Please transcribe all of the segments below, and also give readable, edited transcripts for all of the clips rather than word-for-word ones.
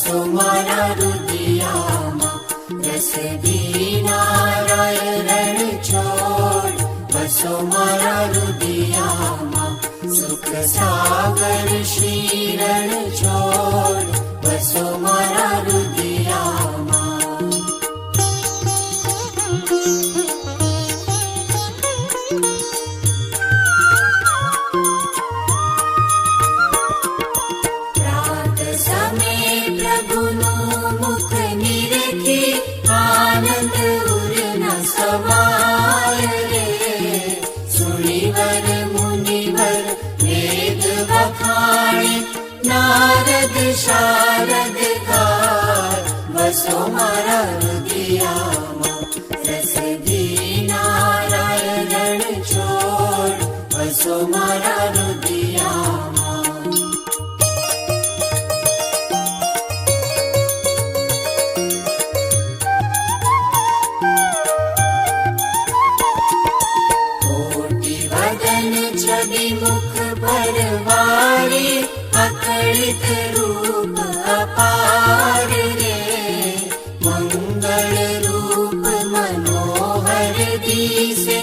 વસો મારા રુદિયામાં. રસ નારાયણ રણ છોડ વસો મારા રુદિયામાં. સુખ સાગર શ્રી રણ છોડ વસો મારા રુદિયામાં. રાત સમે પ્રભુનું મુખ નિરખે આનંદ ઉરના સમાય રે. સુણીવર મુનિવર વેદ વખાણે નારદ શારદ ગાય વસો મારા રુદિયામાં. રસધી નારાયણ રણ છોડ વસો મારા રુદિયામાં. કોટી વદન છબી મુખ પરવારે અકળિત રૂપ અપાર રે. મંગળ રૂપ મનોહર દિશે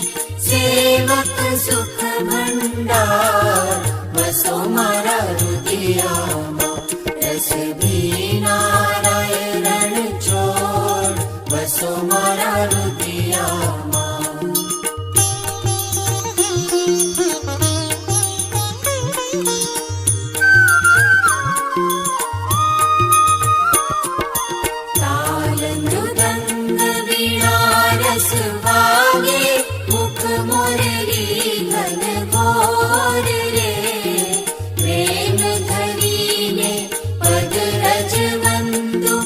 સેવક સુખ ભંડાર વસો મારા રુદિયામાં. રસભી નારાયણ રણ છોડ વસો મારા રુદિયામાં. તાલ મૃદંગ વીણા રસ વાગે મુખ મુરલી ઘન ઘોર રે. પ્રેમ ધરીને પદ રજવંદુ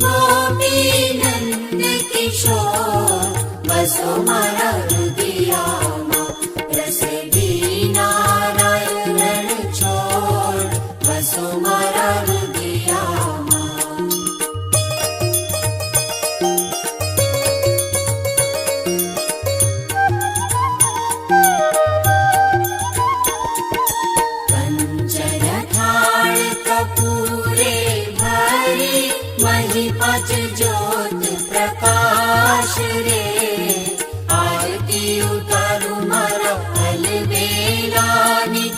ગોપી નંદ કિશોર વસો મારા રુદિયામાં. રસભી નારાયણ રણ છોડ વસો મારા રુદિયામાં. કંચન થાળ કપૂરે ભરી મહી પાંચ જ્યોત પ્રકાશ રે. આરતી ઉતારું મારા અલબેલાની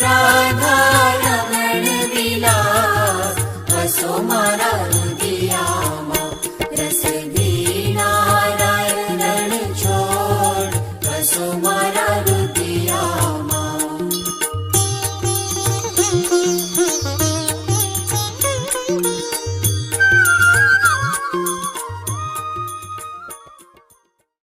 રાધા રમણ વિલાસ વસો મારા